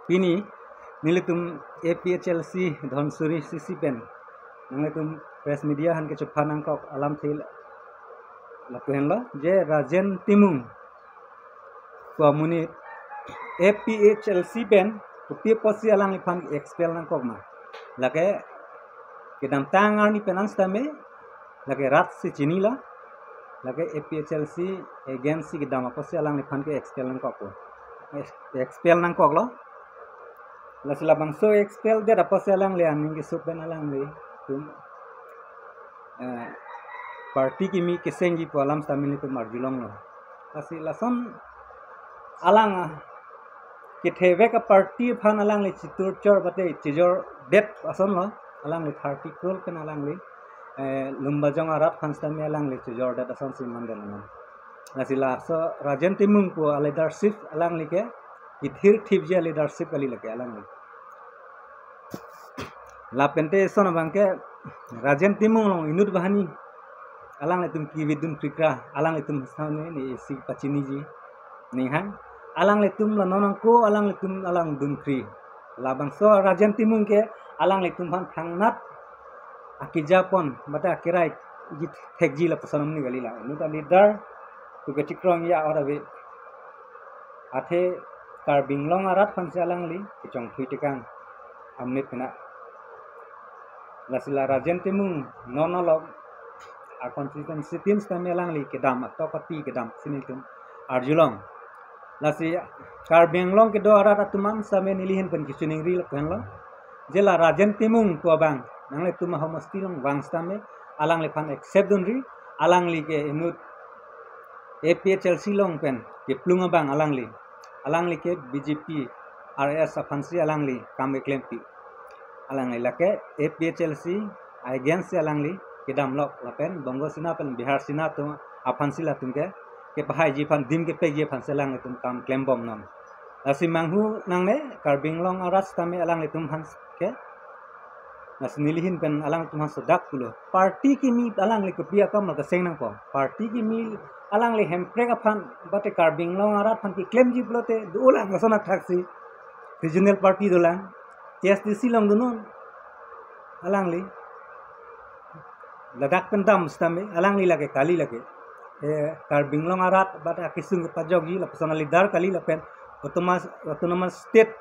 Kini nilitum APHLC Donsuri CC pen nilitum press media han Kachepaklang kok Lamthe lakuhen lo je Rajen Timung Muni APHLC pen kupi posi alang lipan expel nang kok ma lake kedam tangar ni penang stame lake rat si chini la lake APHLC agency kedam posi alang lipan ke expel nang kok expel nang kok lo la sila bangso expel dia dapat selang lian ning supen alang le tum parti kimi kesengi po alam stamini tu marjulong lo asi lason alang kitheve ka parti phan alang le chitur chor bate chijor det ason lo alang le 30 crore pen alang le lumbajong arat phan stami alang le chijor det ason si mandel no asila so Rajen Timung po leadership alang le ke ithir thibja leadership kali lake alang le la pente son bangke Rajen Timung long inut bahani alang le tum ki vidun fikra alang le tum sane ni si pachini ji ning hang alang le tum la nonang ko alang le tum alang dun kri la bangso Rajen Timung ke alang le tum han thangnat akijapon bata akirai ji thekji la pasanam ni gali la nuta leader tu ke tikrong ya ora be athe kar binglong arat phan se alang li chong thui tikang amne pena lasila Rajen Timung nonolog a constituency teams kami alang li kedam atau pati kedam sini tum arjulong lasi kar binglong ke do arat atuman same nilihin pen kisuning ri pen lo jela Rajen Timung ko bang nang le tum homasti long bang stame alang le phan accept dunri alang li ke inut APHLC long pen ke plunga bang alang li ke BJP RS aphansi alang li kam claim pi alang li lake APHLC agency alang li kedam lok lapen bongo sina pen bihar sina tu aphansi la tumke ke bahai ji phan dim ke pe ji phan selang li tum kam claim bom nam asi manghu nang ne karbing long aras tame alang li tum hans ke nas nilihin pen alang tum han sodak pulo party ki mi alang li kupia kam la seng nang po party ki mi alang li hempre ka phan bate karbing long arat phan ki claim ji blote dulang masona thaksi regional party dulang TSDC long dunon alang li ladak pendam stame alang li lage kali lage karbing long arat bate akisung pajogi la personal leader kali la pen autonomous state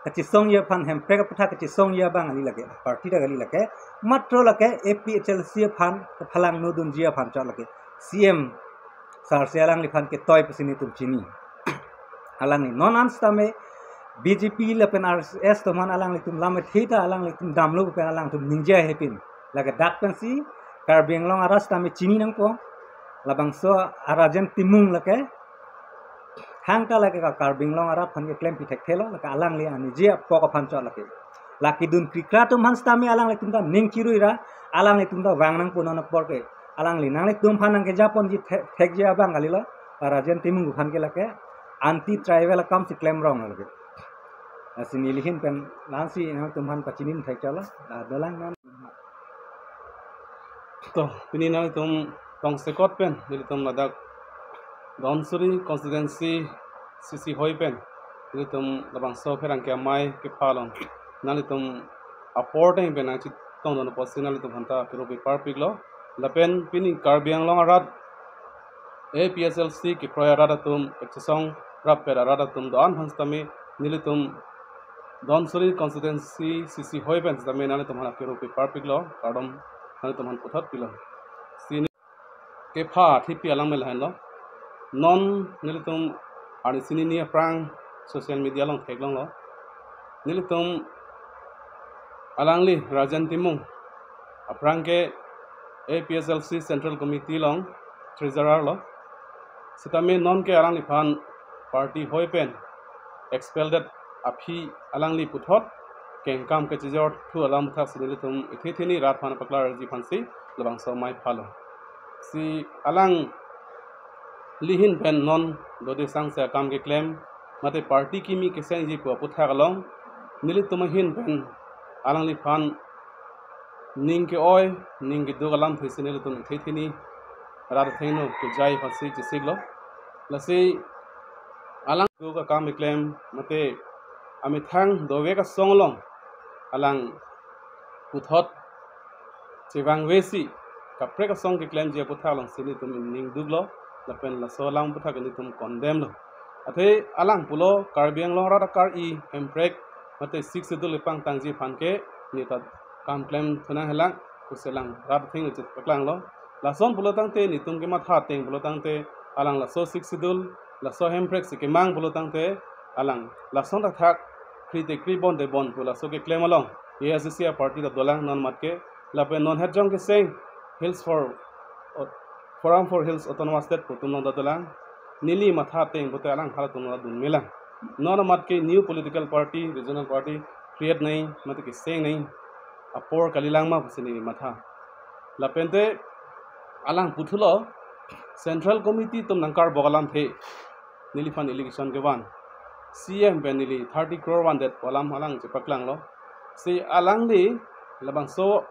kachisong ya phan hempre ka patha kachisong ya bang ali lage party da kali lage matro lage APHLC phan phalang nodun jia phan cha lage CM sar se alang li phan ke toy pasini tum chini alang ni non anstame BJP la pen RS to man alang li tum lame theta alang li tum damlu pen alang tum ninja hepin lage dak pen si karbing long aras tame chini nang po labang so Rajen Timung lake hangka lake ka karbing long arat phan ke claim pi thek thelo lake alang li ani jia pok phan cha lake laki dun krikra tum han stame alang li tum da ning chiruira alang li tum da wang nang puno na porke alang li nang le tum phan nang ke japon ji thek jia bang ali lo Rajen Timung phan ke lake anti tribal kam si claim wrong lake asini lihin pen lansi nang tum phan pachinin thek chala dalang nan to pini nang tum tong sekot pen dili tum ladak Donsuri constituency CC hoi pen dili tum labang so pherang ke mai ke phalon nali tum apporting pen ang chit tong don posinal tum hanta pero pe parpik lo lapen pini karbiang long arat APHLC ki proya rada tum exsong rap pera rada tum don hanstami nili tum Donsuri constituency CC hoi pen tame nali tum hana pero pe parpik lo kadom nali tum han puthat pilo sini ke pha thipi alang mel han lo non nilitum ani sini ni prang social media long thek long lo nilitum alangli Rajen Timung aprang ke APHLC central committee long treasurer lo sitame non ke alangli phan party hoi pen expelled aphi alangli puthot kengkam ke chijor thu alam tha nilitum ithithini rat phan paklar ji phansi labang so mai phalo si alang lihin pen non dode sang se kam ke claim mate party ki mi ke sang ji po putha galong nili tumahin pen alang li phan ning ke oi ning ke dogalam thisi nili tum thithini rar thaino ke jai phasi chi siglo lasi alang do ka kam ke claim mate ami thang dowe ka songlong alang puthot chewang wesi kapre ka song ke claim je puthak long sini tum ning duglo lapen la so lang puthak ni tum condemn lo athe alang pulo karbiang long ra kar I emprek mate 6 dul pang tangji phanke ni ta kam claim thuna helang kuselang rat thing chit paklang lo la son pulo tangte ni tum ke ma tha teng pulo tangte alang la so 6 dul la so emprek se ke mang pulo tangte alang la son ta thak krite kribon de bon pula so ke claim along APHLC party da dolang non matke lapen non het jong ke sing hills for forum for hills autonomous state putum da dolang nili matha teng bote alang khala tum dun mela non matke new political party regional party create nahi mate ke sing nahi apor kalilang ma pusini matha lapente alang puthulo central committee tum nangkar bogalam the nili fan election ke wan CM benili 30 crore one that walam alang Kachepaklang lo si alang li labang so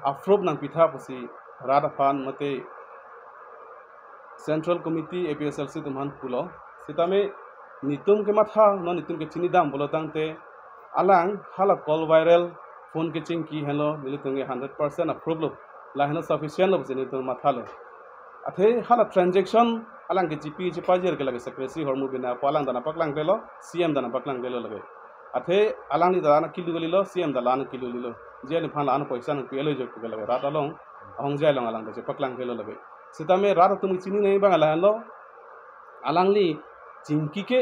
approve nang pitha pusi rada fan mate central committee APHLC tumhan pulo sitame nitum ke matha no nitum ke chini dam bolo tangte alang hala call viral phone ke ching ki hello nilitung 100% approve lo la hena sufficient lo jeni tum matha lo athe hala transaction alang ke GP chipajer ke lage secretary hormu bina palang dana paklang belo CM dana paklang belo lage athe alang ni dana kilu galilo CM dana kilu lilo jeni phan an paisa nang pelo jok ke lage rata long ahong jai long alang ke paklang belo lage sitame rata tum chini nei bang ala lo alang li jingki ke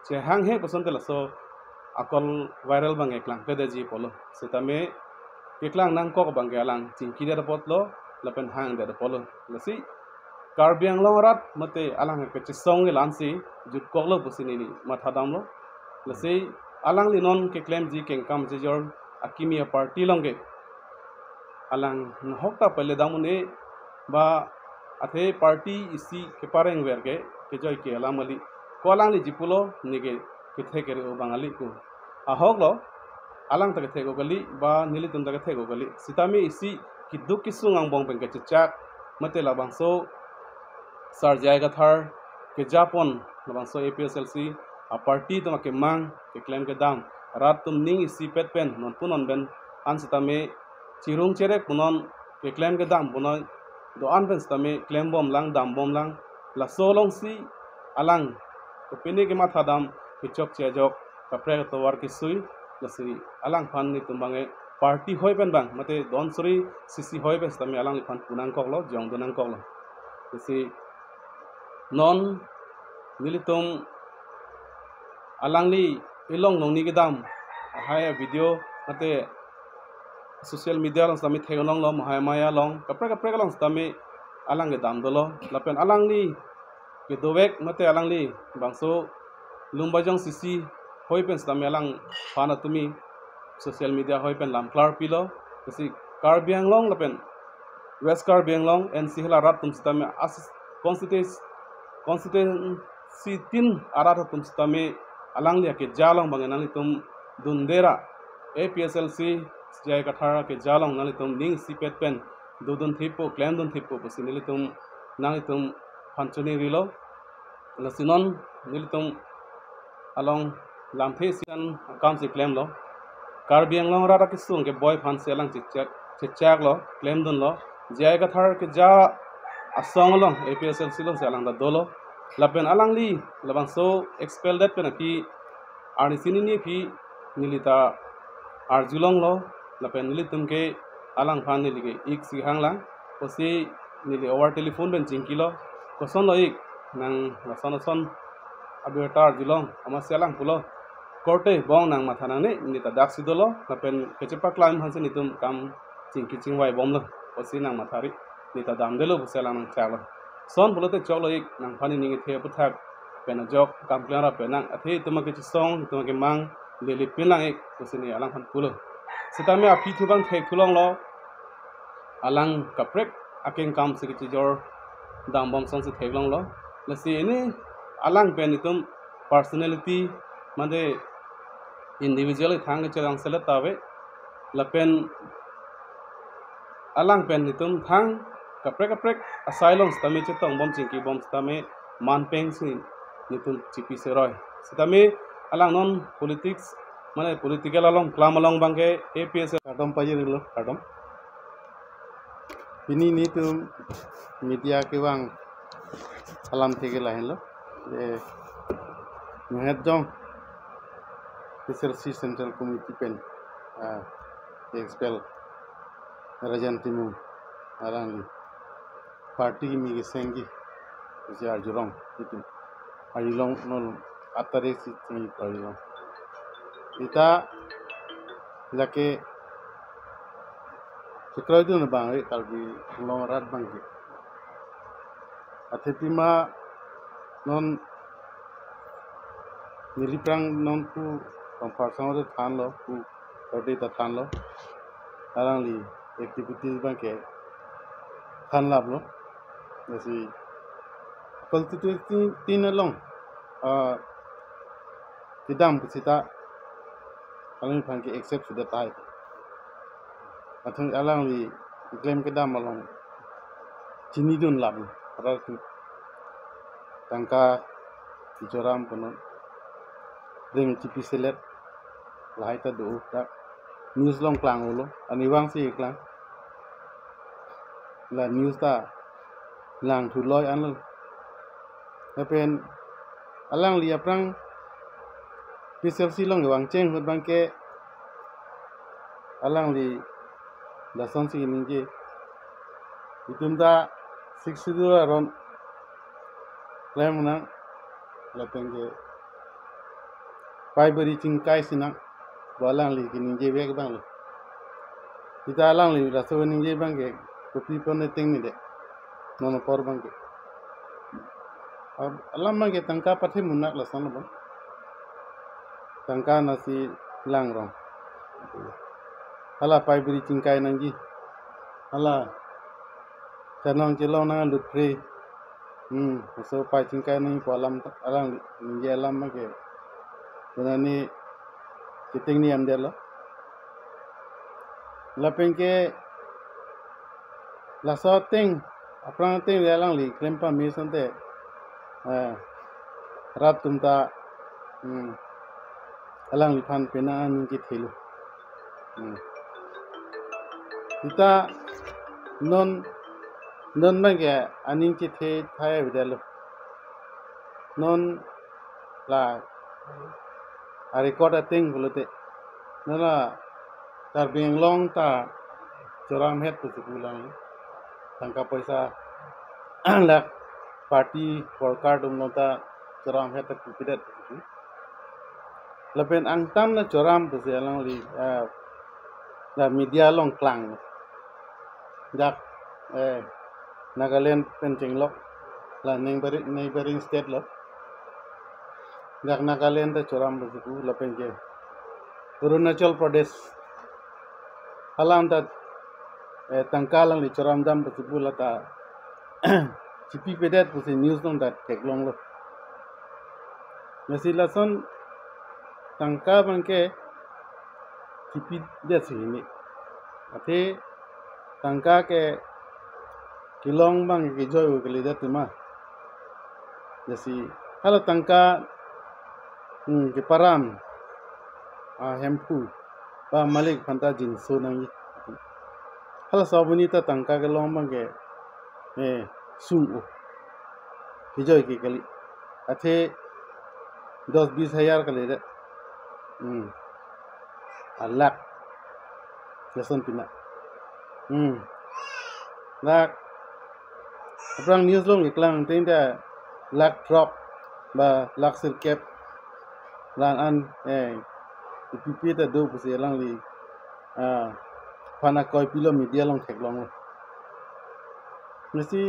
che hang he pasonte la so akol viral bang eklang ke de ji polo sitame eklang nang ko bang ke alang jingki de potlo lapen hang de polo lasi karbiang long rat mate alang ke chisong ge lansi jut koklo pusini ni matha damlo lasi alang li non ke claim ji ken kam je jor akimia party long ge alang hokta pele damune ba athe party isi ke pareng wer ke joy ke alam ali ko alang li jipulo nige ke the ke o bangali ku ahok lo alang ta ke the go gali ba nili tum ta ke the go gali sitami isi kiduk kisung ang bong beng ke chak mate labang so sar jaiga thar ke japon labang so APHLC a party to ke mang ke claim ke dam rat tum ning isi pet pen non punon ben an sitame chirung chere punon ke claim ke dam punon do an ben sitame claim bom lang dam bom lang la so long si alang ko pini ke matha dam ke chok che jok ka pre to war ki sui la si alang phan ni tumbange party hoi ben bang mate Donsuri CC hoi ben sitame alang phan punang kok lo jong donang kok lo si non nilitum alang li ilong nong ni ke dam haya video mate social media long sami thegonong lo mahai maya long kapre long sami alang ke dam dolo lapen alang li ke dowek mate alang li bangso lumbajong CC hoi pen sami alang phana tumi social media hoi pen lam klar pilo si karbiang long lapen west karbiang long NC hela rat tum sami as constituency tin arat tum sami alang li ke jalong bangenang li tum dundera APHLC jai kathara ke jalong nali tum ning sipet pen dudun thipo claim dun thipo pusinili tum nang tum phanchuni rilo lasinon nili tum along lamthe sian kam si claim lo karbiang long rara ke sung ke boy phan se lang chichak lo claim dun lo jai kathar ke ja asong lo APHLC lo se alang da dolo lapen alang li labang so expel that pen ki ani sinini ki nilita arjulong lo lapen nili tumke alang phan nili ke ik si hanglang kosi nili over telephone ben jingkilo koson lo ik nang son abeta arjulong ama selang pulo korte bong nang matha nang ne nita daksi dolo lapen Kachepaklang hanse nitum kam jingki jingwai bomlo kosi nang mathari nita damdelo selang nang chalo son bulote cholo ik nang phani ningi the puthak pena jok kam klara penang athe tumake chisong tumake mang lili pinlang ek kusini alang phan pulo sitame api thubang thek thulong lo alang kaprek aking kam sikiti jor dam bom song se theglong lo lasi ini alang penitum personality mande individual thang chang selat tawe lapen alang penitum thang kaprek asylum stame chetong bom chingki bom stame manpeng sin nitum chipi seroi sitame alang non politics mana political along klam along bangke APHLC kadam pajir lo kadam ini ni tu media ke bang alam থেকে lain lo Muhammad Jong APHLC Central Committee pen expel Rajen Timung alang parti mi sengi jar jurong itu ayilong nol atare si ayilong ita lake sekarang itu na bang kalbi long rat bang athetima non niliprang non ku komparsan de than lo ku tode ta than lo arang li activities bang ke than lab lo jasi constituency tin long kidam kita alang phang ke accept sudah tai athang alang li claim kidam along chini dun lab ra tu tangka dijoram kono ring chipi selet lai ta do ta news long klang ulo ani wang si klang la news ta lang thu loi an lo pen alang li aprang PCLC long wang cheng hot bang ke alang li da son si ninje itum da 60 ron lem na la penge pai bari ching kai sina balang li ki ninje bek bang lo ita alang li da so ninje bang ke kopi pon ne ting ni de nono por bang ke alam bang ke tangka pathe munak la son bang tangka nasi lang rong hala pai bari ching kai nang ji hala tanong jelong nang lut pre so pai ching kai nang po alam alang ninje alam bang ke benani kiting ni amde lo lapeng ke la so ting aprang ting alang li claim pa mi sonte rat tumta alang li phan pena ning ki thilu kita non bang ke aning ki the thai bidalo non la a record a thing bolote nala tar beng long ta choram het tu pulang tangka paisa la party for card ta choram het tu pidat lapen angtam na choram tu selang li la media long klang dak Nagaland pencing lo la neighboring state lo dak Nagaland ta choram bu lapen ke Arunachal Pradesh halam ta tangkalang li choram dam bu la ta chipi pedet bu news long ta teklong lo mesila son tangka bangke chipi de sini ate tangka ke kilong bang ke joy ke lidat ma jasi hala tangka ke param hempu ba malik phanta jin so nang hala sabuni ta tangka ke long bang ke sung o ke joy ke kali athe 10-20 हजार ka lidat alak lesson pina lak aprang news long iklang tinda lak drop ba lak sir cap lan an pipi ta do pusi lang li phana koi pilo media long thek long mesti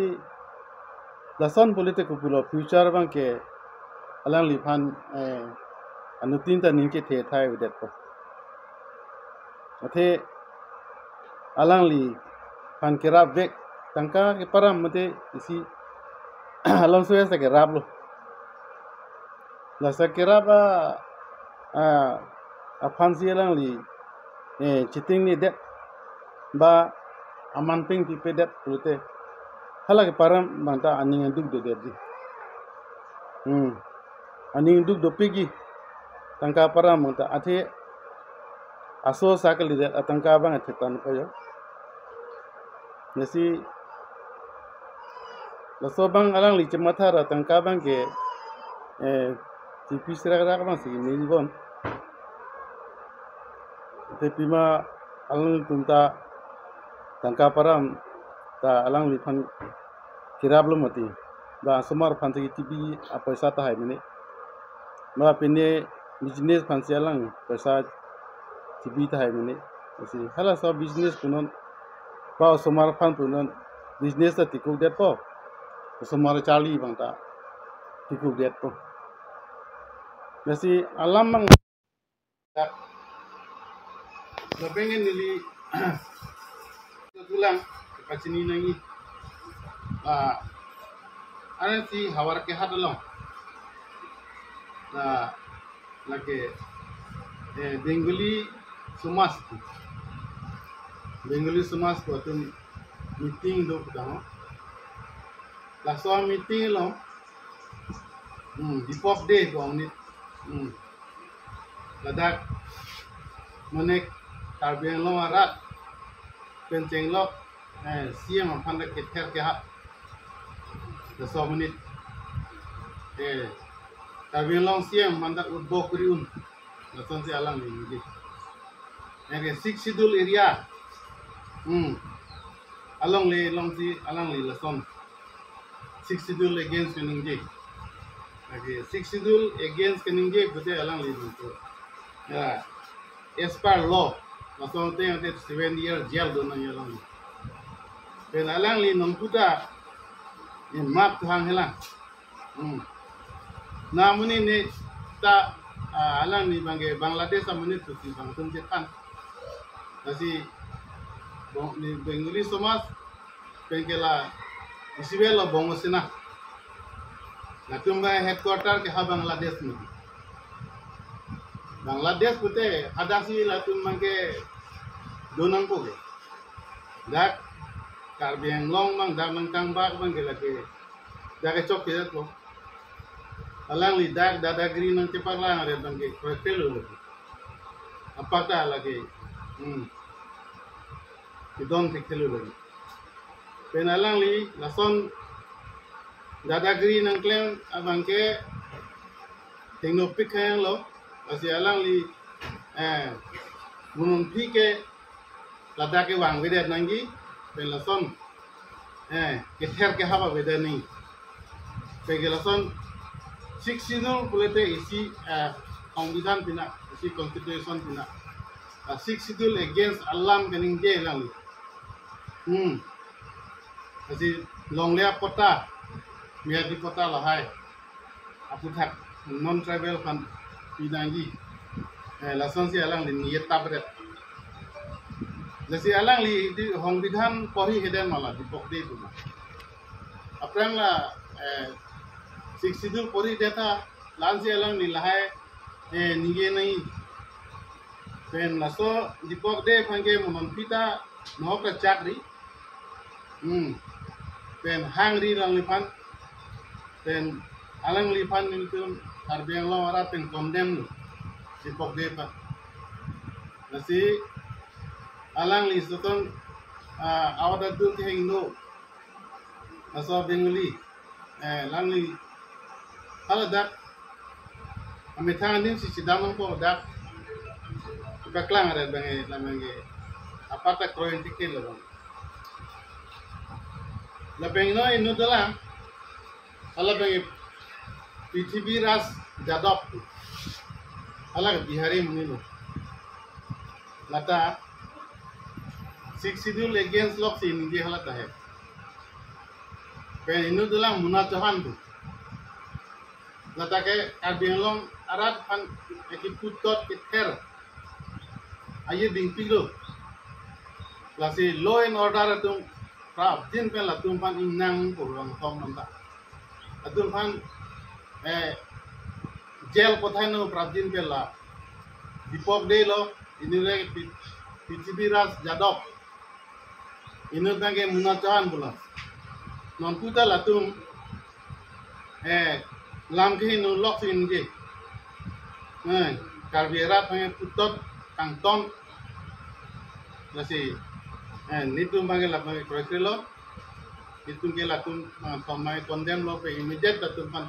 lason politik pulo future bang ke alang li phan anutin ta ning ke the thai udet ko athe alang li phan kera vek tangka ke param mate isi alam so esa ke rab lo la sakera ba aphan si alang li chiting ni det ba aman ping pi pedet pulute hala ke param banta aning duk do det ji aning duk do pigi tangka param mata ate aso sakal lihat tangka bang ate tan koyo nasi laso bang alang li cemata ra tangka bang ke tipi sira bang sih ni bon tapi ma alang tunta tangka param ta alang li pan kirab lo mati ba semar pan segi tipi apa sata hai mene ma pene business pan sialang pesa tipi ta hai mene asi hala so business punon pa semar pan punon business ta tikuk det po semar cali bang ta tikuk det po nasi alam mang na pengen nili tulang kacini nangi ana si hawar ke hadalong na lage Bengali Sumas ko tum meeting do kudang laso meeting lo dipop day ko ni ladak monek karbeng lo arat penceng lo siam aphan ke ther ke ha 10 menit karbeng lo siam mandak udbo kuriun lason si alang ni nge 6 schedule area along le long si alang le lason 6 schedule against kening okay 6 schedule against kening bote alang le to ya as per law lason te 7 year jail do na yalang pen alang li non puta in map hang hela namuni ne ta alang ni bangge Bangladesh amuni tu si bang tunjekan nasi ni Bengali Sumas pengela isibelo bongosina natumba headquarter ke ha Bangladesh ni Bangladesh pute hadasi latum mangke donang ko ge dak karbeng long mang dak mang kang bak bang lagi dak chok ke ko alang li dak dadagri nang Kachepaklang are bang ke telu apata lagi idon telu lagi penalang li lason dadagri nang klem abang ke teknopik yang lo masih alang li munun pike ladake wang beda nangi pen lason ke ther ke haba beda ning pe lason 6 sino pulete isi সংবিধান pina isi constitution pina 6 schedule against alam kening je lang asi longlea pota miadi pota lahai apu thak non tribal fan pinangi lason si alang li niyet tabret lasi alang li di সংবিধান pori heden mala di pokde tu aprang la 6 schedule pori deta lansi alang ni lahai nige nahi pen laso di pokde phange monon pita no ka chakri pen hangri lang lipan pen alang lipan itu karbeng lo ara pen condemn di pokde pa nasi alang li soton awada dul ke indo aso Bengali lang li ala dak ametang nim si sidamon ko dak Kachepaklang are bange lamange apata kroen tikel lo la bengno inu dalam ala bange PTB ras jadop ala bihari munilo lata 6 schedule against lock in je hala tahe pen inu dalam muna johan tu lata ke karbeng long arat pan ekiput tot kither aye ding pilo lasi law and order atum prap din pe latum pan inang kurang thom nanda atum pan jail kothai no prap din pe la dipok de lo inure PTB ras jadop inu tange munachahan bola non puta latum lam ke no lock in je Kalbiera panggil putot tangton lasi nitum panggil lah panggil korekrilo nitum ke latum pamai kondem lo pe immediate latum pan